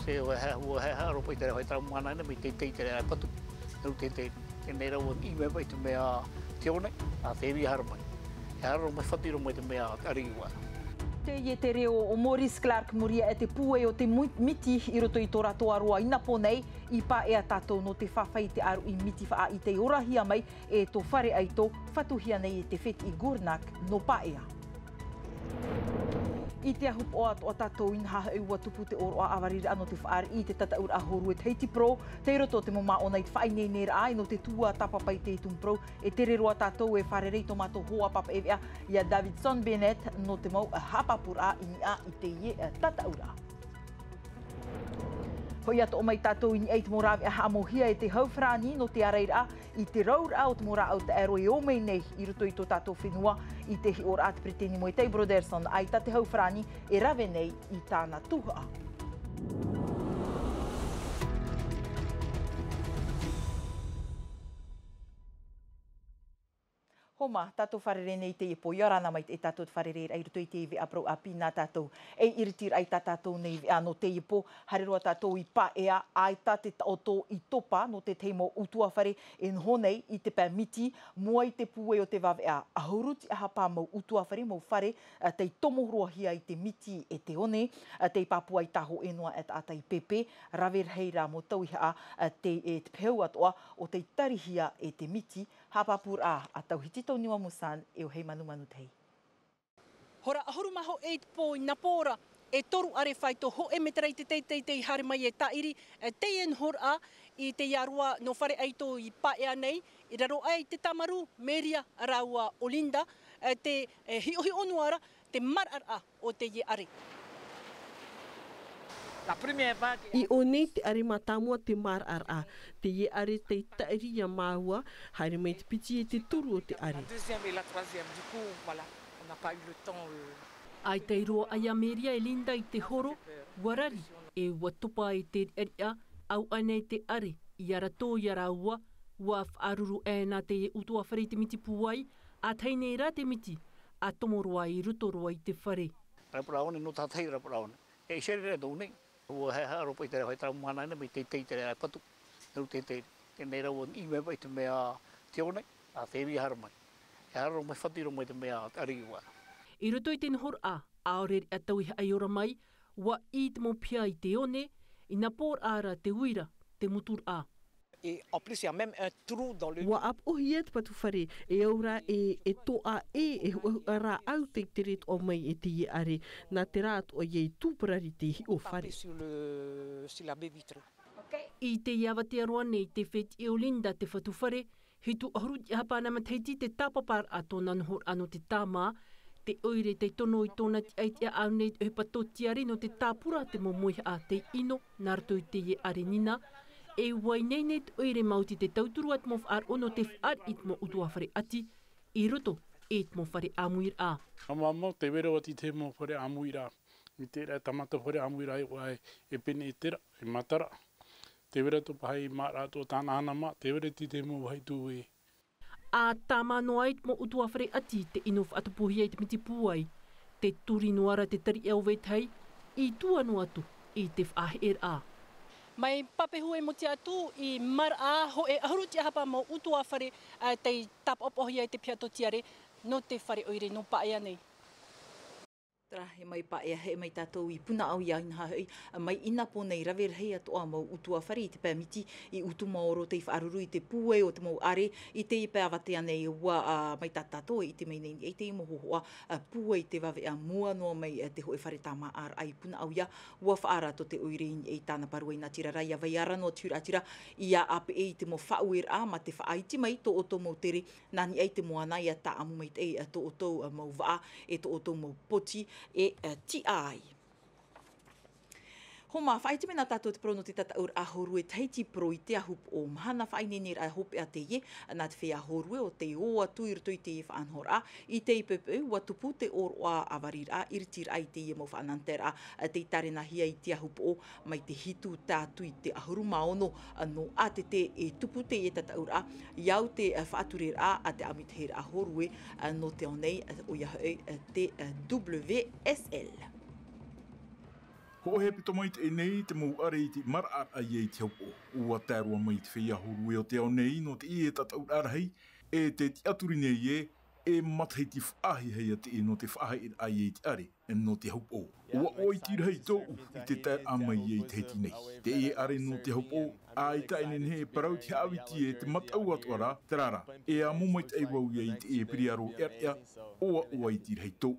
Se o he haro pai te tau mana na me te te patu. No te nei rau I me pai te mea te one a te ri haro mai. He haro mai whatiro mai te mea ariwa. Te reo o Maurice Clark Muria e te pue o te miti I roto I tō ratoa roa ina ponei I pa e a tātou no te whawhai te aru I miti wha I te orahia mai e tō whare ai tō whatuhia nei e te whet I Gurnak no pa ea. I te ahup o ato o tātou inha e ua tupu te oro a awarira ano te whaare I te tataur a horu e teiti pro, te roto te moma o nei te whaine nera ai no te tua tapapai te tum pro, e tere roa tātou e whare rei tomato hoa papa e vea ia Davidson Bennett no te mau hapapura I a I te ie tataura. Hoi ato o mai tātou I eit morawe a hamohia e te haufrani no te areira I te raura o te mora au te ero e omei nei I roto I tō tātou whenua I te hi ora ate preteni mo e tei Broderson ai ta te haufrani e rawe nei I tāna tuha. Homa, tātou wharere nei te e po iarana mai e tātou wharere ai roto I te iwi aprau a pina tātou. E iritir ai tātou nei iwi ano te ipo, hareroa tātou I pa ea, ai tate o tō I topa no te teimo utua whare e nhonei I te pā miti, mua I te pue o te wawe a ahuruti a hapa mau utua whare, mau whare, te tomohroa hia I te miti e te one, te papua I taho enua at atai pepe, rawer heira mo tauiha te pehau atoa o te tarihia e te miti, hapapur a tauhiti tau niwa musan e o hei manu tei. Hora ahuru maho 8 po I Napora e toru are whaito ho e meterai te hare mai e tairi te en hora I te iarua no whare aito I paea nei I raro ai te tamaru Meria Raua Olinda te hiohi onuara te marara o te ie are. I o nei te are matamua te marara, te ie are te tairi ia mahua, haere mai te piti e te toru o te are. Ai te iroa ai a Meria e Linda I te horo, warari e watopa I te eria au anei te are, I ara tō I ara ua, ua whaaruru e nā te e utua whare te miti puai, a teine ra te miti, a tomoroa I rutoroa I te whare. Rapuraone no tātai rapuraone. E sere re tō nei. Ua he haro pai te tau mana na me te te patu. No te nei rau I me pai te mea te one a te ri haro mai. He haro mai whatiro mai te mea ariwa. I roto I te nhor a aoreri a tauhi ai ora mai, wa I te mo pia I te one, I Napor ara te uira, te mutur a. Et en plus, il y a même un trou dans le... Wa ap ohi e te patu whare, e aura e to a e ra au te teret o mai e te ie are, nā te rāt o iei tūparari te hi o whare. Sur la baie vitrée. I te iawa te aroa nei te whet I Olinda te whatu whare, hitu ahuru I hapana mataiti te tapapar a tōna nhor ano te tāma, te oire te tono I tōna ti aitia au nei he patotiare no te tāpura te momoiha a te ino, nā rato I te ie are nina, e wai nei nei te oire mauti te tauturu at mo whaar ono te whaar I te mo utua whare ati, I roto e te mo whare amuir a. Amamo te wero ati te mo whare amuir a. I te rea tamata whare amuir a e pene e tera, e matara. Te wera to pahai mara to tāna anama, te wera ti te mo wahai tū e. A tāma no ai te mo utua whare ati te ino whatupuhi ai te miti puai, te turi noara te tari eo wetei, I tua no atu I te whahe er a. Mai papehu e moti atu I mara ho e ahuruti hapa mo utua whare te tap opohi ai te piatotiare no te whare oire no paea nei. Tara, he mai pa ea, he mai tātou I puna au ia inha hei, mai ina po nei rawer hei atoa mau utua whare I te pēmiti I utu maoro te whaaruru I te pue o te mau are, I te I pēawatea nei ua mai tātou I te mei nei I te imohohoa pue I te wawe a mua noa mai te hoe whare tāma ar ai puna au ia, ua whaara to te oire I tāna parua I nā tira rai a vai ara no tira atira ia ape e I te mo whauer a ma te whaaiti mai to oto mau tere, nani ei te moana ia tā amu mai te to oto mau waa e to oto mau poti, e ti ai. Homa, whaiti mena tātou te prono te tataur a horue teiti pro I te ahup o mahana whainenir a hope a te ie, nā te whea horue o te oa tuirto I te ie whaanhor a, I te ipepe ua tupu te oroa a warir a, iritir ai te ie mo whaananter a, te tarena hia I te ahup o, mai te hitu tātu I te ahuru maono, no atete e tupu te ie tataur a, iau te whaaturir a te amither a horue, no te onei o iahoi te WSL. Ho he pito mai te nei te mou are I te mara a iei te haupo. Ua tērua mai te whia horu e o te ao nei no te I e tatau arahei e te aturi nei e mathei te whaahi hei a te e no te whaahi a iei te are e no te haupo. Ua oi tirahei tōu I te tēr a mai iei te heti nei. Te e are no te haupo a I tainen he parau te awiti e te matau atu ara te rara. E a mumait ei wau iei te e piriaro ea oa oi tirahei tōu.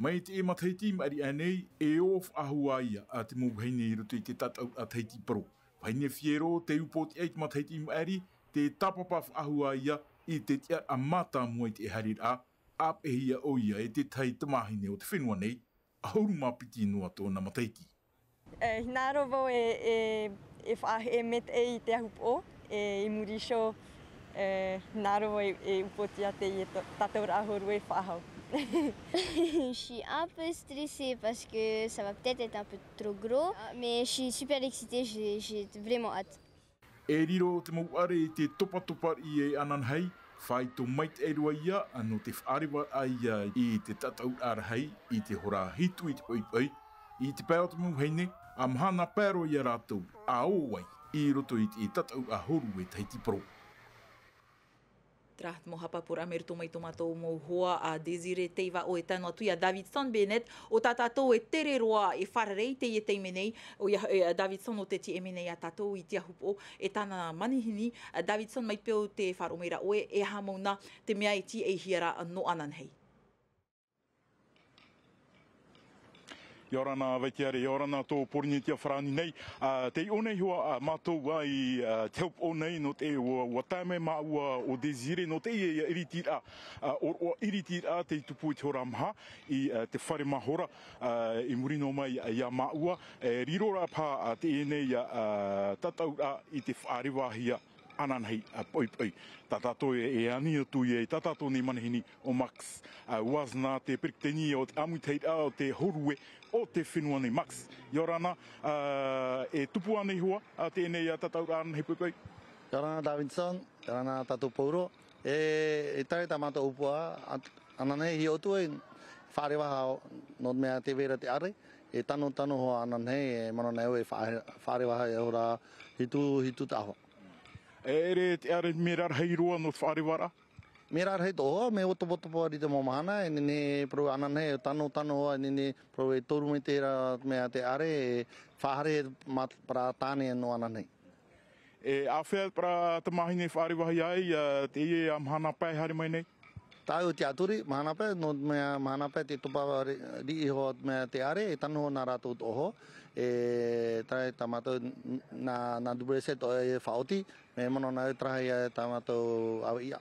Mai te e mathaiti mari anei e of ahua ia a te mouheine I roto I te tatau a teiti pro. Haine fiero te upoti eit mathaiti mari te tapapaf ahua ia I te tia a mata mua I te harir a pehia o ia e te tai tamahine o te whenua nei, a hauru mapiti noa tōna mathaiti. Hinaro vau e whaahe met I te ahupo, I murisho hinaro vau e upoti a te I tatau rahoru e whaahau. Je suis un peu stressée parce que ça va peut-être être un peu trop gros, mais je suis super excitée, j'ai vraiment hâte. E riro te mau are I te topa I e ananhei, whai tō mait e rua ia anō te whaariwa a ia I te tatau arahei, I te hora hitu I te poipoi, I te pēo te mouheine, a mahana pēro ia rātou, a owai, I roto I te tatau a horu e teiti pro. Tra mo hapa por amerto mai tomato mo hoa a Desire Teiva o e tano atu ia Davidson Bennett o tatatou e tere roa e wharerei te I teimenei o ia Davidson o te ti emenei a tatou I te ahupo e tana manihini Davidson mai peo te wharomeira oe e hamauna te mea I ti e hiara no ananhei. Iorana Vaikiare, Iorana tō porinitia wharani nei. Te onei hua mātou ai te haup o nei no te ua tāme mā ua o Desire no te ia iritira. O iritira te tupu I te hora maha I te whare mahora I murino mai ia mā ua. Rirora pā te enei tatau I te whaarewahia ananhei poipoi. Tatato e ani atu e tatato ni manihini o Max. Wazna te perikteni o te amuteira o te horue o te whenua nei Max. Iorana, e tupu anei hua a tēnei a tatau ananhei poipoi. Iorana Davidson, Iorana tatou pauro. E tae tamata upua ananhei hi otu e wharewaha no mea te vera te are. E tano hoa ananhei e mana neo e wharewaha e ora hitu taho. E re te are mera hei roa no whaarewara? Mera hei toa, me otopotopo ari te mahana, e nene pro ananhei tano hoa, nene pro e toru me tera mea te are, e whahare para tāne no ananhei. E awhea para te mahine whaarewahi ai, te ie a mahana pai hari mai nei? Tai o te aturi, mahana pai, no mea mahana pai te topa ri hoa mea te are, e tano nā rātou toho. E tai tamato na dubre set e whaoti, me mono na trahi e tamato au ia.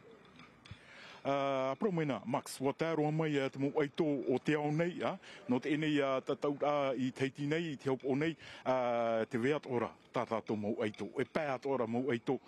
Promena, Max, wa tāroa mai te mo aito o te ao nei, no te enei tatau I teiti nei, I te haup o nei, te veat ora tātātou mau aito, e pēat ora mau aito,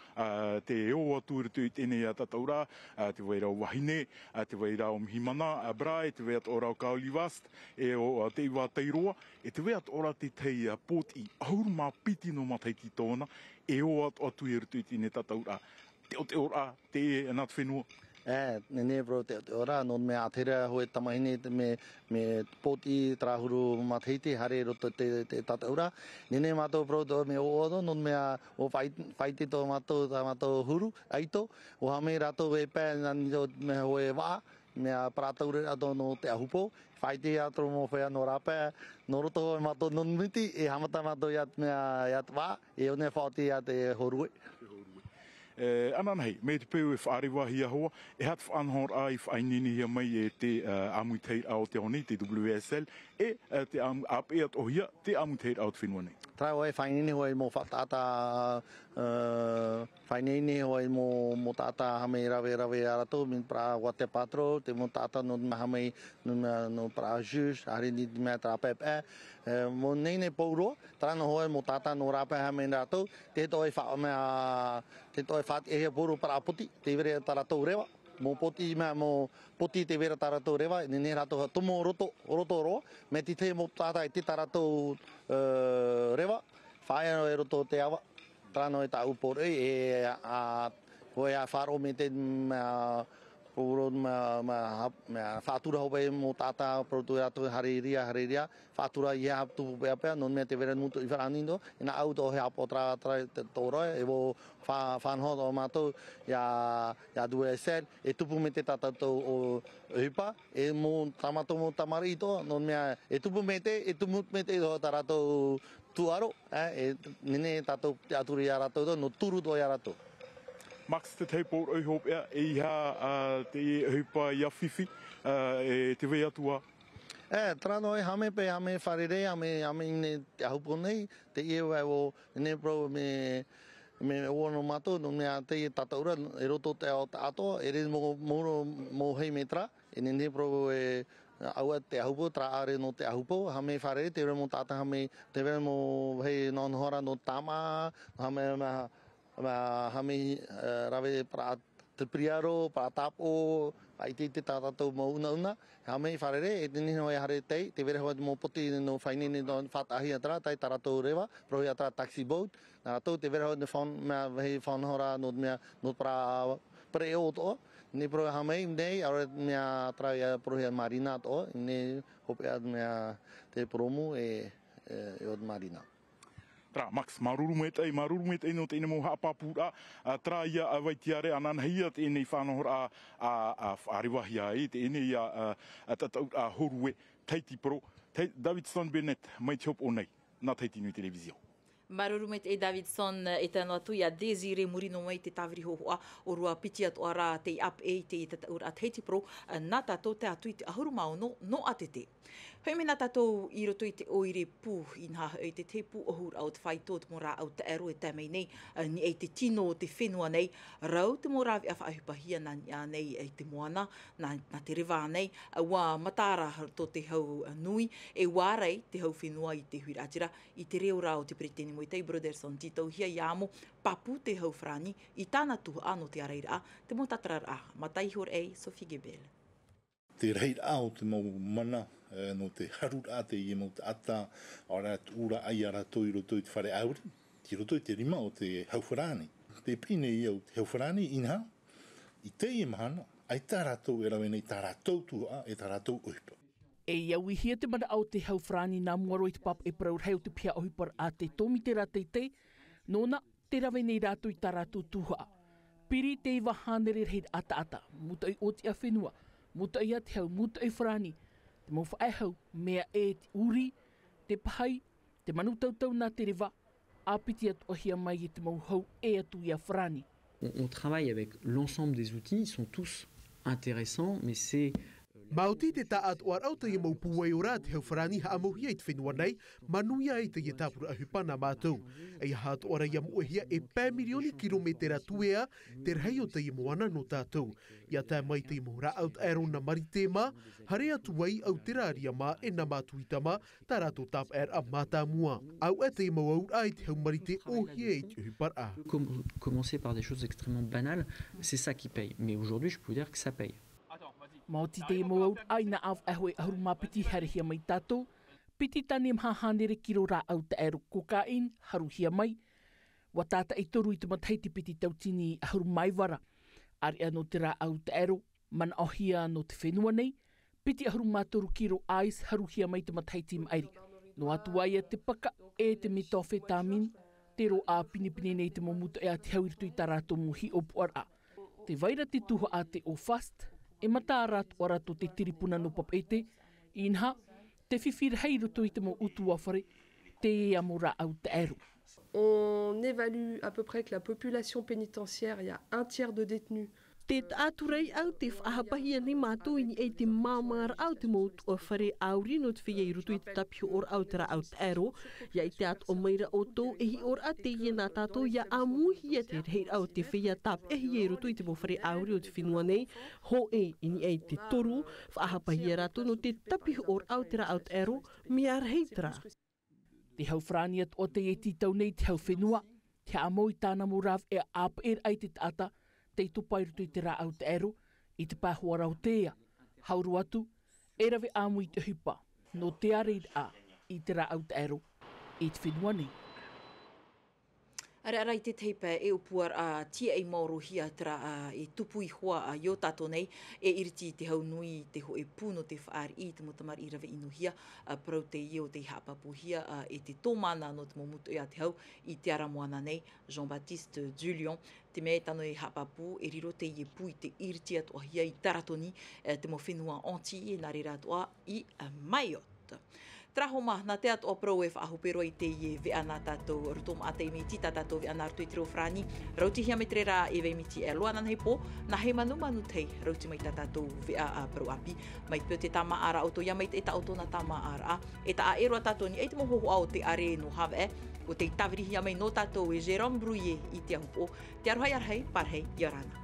te eo atu ritu I te enei tatau rā, te weira o wahine, te weira o mihimana, brae, te veat ora o kaolivast, e o te iwa teiroa, e te veat ora te tei pōti, auru mā piti no mataiti tōna, e o atu ritu I te enei tatau rā, te ora, te e nāt whenua. Nene bro te ora no me atera hoe tamahine me poti trahuru matheiti hare roto te tataura nene mato bro do me o no me o fight to mato huru aito o hame rato we pe me hoe va me prataure ato no te ahupo fight atro mo fe no rape no roto mato non miti e hamata mato yat me yat va e one fati at e horu Ananhei, me te peu e whaarewahi ahoa, e hat whanhor ai whainini hia mai e te amutei ao te honi, te WSL, e te apeat o hia, te amutei ao te whenua nei. Trau e whainini hoi mo whatata, whainini hoi mo tata hamei rawe arato, min pra wate patro, te mo tata no hamei no pra jus, hari ni mea tra pepe, mo neine pouro, trano hoi mo tata no rape hamei rato, te toi wha mea, te toi what e puru para poti, te vere taratou rewa. Mo poti mea mo poti te vera taratou rewa, nene rato tomo roto roa, me ti te mo tata te taratou rewa, whaia e roto te awa, trano e tau pore e hoi a wharo me te Puro fatura hobe mo tata produto ato hariria fatura ia tu apa non me te veren muito ifaranindo ina auto he apotra toro evo fan ho mato ya due ser e tu mete tata to o hipa e mo tamato mo tamarito non me e tu mete do tarato tuaro e nene tato aturi arato no turu do arato. Max te teipo o hope e ha te hipa ia fifi e te vea tua. Trano e hame pe hame farire hame ne ahupone te o ne pro me ono mato no me te tataura e roto te ato e mo hei metra e ne pro e aua te ahupo tra are no te ahupo hame farire te mo tata hame te mo hei non hora no tama hame hame rave pra te priaro pra tapo ai te tata to mo una hame farere e tini no hare te vere ho mo poti no faini no fatahi atra tai tarato reva pro atra taxi boat na to te vere ho no fon ma he fon hora no me no pra preoto ni pro hame nei ora me atra ya pro marina to ni hope me te promo e od marina. Tra Max maruru met no te mo hapapura tra ia avaitiare anan hia te nei whanahora a ariwahia e te ene ia tatau a horue Taiti Pro Davidson Bennett mai te hop o nei na Taiti Nui Televisio. Marurumet e Davidson e tano atu ia Desire Murino mai te tawiri hohoa o rua piti atu ara te up e te tataur a Taiti Pro nā tātou te atu i te ahuru mauno no atete. Hei me nā tātou i roto i te oire pū i nā e te te pū ohur au te whaito te mora au te ero e tamei nei ni e te tino o te whenua nei rau te mora a whaahupahia na nei e te moana na te rewa nei wā matara to te hau nui e wārei te hau whenua i te huiratira i te reo rao te preteni mo i tei Broderson titau hia i amo papu te hau frani i tāna tuha ano te areira te mo tatarar a matai hor e Sophie Gebel. Te reit au te mau mana no te harur a te i mo te ata ora ura ai ara toi roto i te whare auri ti roto i te rima o te hauwharani te pine i au te hauwharani inha i te i mahana ai tā rātou e rawe nei tā rātou tua e tā rātou uhipa. E iau i hia te mana au te hauwharani nā muaro i te pap e praur heo te pia ohipar a te tomi te rate te nona te rawe nei rātou i tā rātou tuha. Piri te iwa hānere reit ata muta i oti a whenua muta i ate hau muta i wharani te mau whaehau mea e te uri, te pahai, te manu tautau nā te rewa, apiti atu ahia mai i te mau hau e atu i a wharani. On travaille avec l'ensemble des outils, ils sont tous intéressants, mais c'est... Mauti te taat o arauta i mau puwai o rā te hau wharani ha amohia i te whenua nei, manuia i te iatapura ahupana mātou. Ei hāt ora i amuehia e pē milioni kilometera tuea te rhei o te i moana no tātou. Ia tā mai te i mohra aut aero na mari tēmā, hare atu wai au te rāria mā e na mātuitama, tā rātou tap air a mātā mua. Au e te i mau aur ai te hau mari te ohia i te uhipar a. Commencer par des choses extrêmement banales, c'est ça qui paye. Mais aujourd'hui, je peux dire que ça paye. Mauti te mo au aina av ahoi ahuru mapiti harihia mai tātou, piti tani mhahanere kiro rā au te aero kokain, haruhia mai, wa tāta i toru i te mataiti piti tautini ahuru mai wara, ari anō te rā au te aero, mana ohia no te whenua nei, piti ahuru mātoru kiro ais haruhia mai te mataiti mairi. No atu aia te paka e te mitofe tāmini, te ro a pinipini nei te momuta e a te hauiritu i tā rātou muhi o puara. Te vaira te tuha a te o fast, e mata rātu ora to te tiripuna no papete, inha, te whiwhira hei roto i te mo utu wawhare, te amora au te aero. On évalue à peu près que la population pénitentiaire, il y a 1/3 de détenus. Te tāturei au te whahapahia ni mātou ini e te māmara au te mōtu o whare auri no te whia i rutu i te tapio or au te ra au te aero. Ia i te atu o maira o tō ehi or a te ia nā tātou ia amuhi e te rei au te whia tap ehi e rutu i te mo whare auri o te whenua nei. Ho e ini e te toru whahapahia rato no te tapio or au te ra au te aero mi ar heitra. Te hau whrani atu o te e titau nei te hau whenua, te amo i tāna morav e ap ai te tata, te tupai rutu i te rā au te ero, i te pāhua rau tea. Hauru atu, e rawe āmu i te hupa, no te areid a, i te rā au te ero, i te whenua nei. Ara te teipa e upuar a tia e mauro hia tra e tupu I hoa a yo tato nei e iriti te hau nui te ho e puno te whaar I te mutamar I rawe inu hia prau te io te hapapu hia e te tōmana no te momutu e a te hau I te ara moana nei Jean-Baptiste Julian te mea tano e hapapu e riro te ie pui te iriti atoa hia I taratoni te mo whenua anti e nare ratoa I Maiot. Traho mahana te atoa prau e whaahupero I te ie vea nā tātou rutoma ate I miti tā tātou vea nā rutoi tiro whrani. Rauti hia me tre rā e vei miti e loa nanhei po, na he manu tei rauti mai tā tātou vea prau api. Mai pio te tama ara auto ia mai te ta auto na tama ara e ta a eroa tātou ni e te mohoho au te are no hawe o te tawiri hia mai no tātou e Jérôme Brouillet I te ahupo. Te arohai arhei, parhei, Iorana.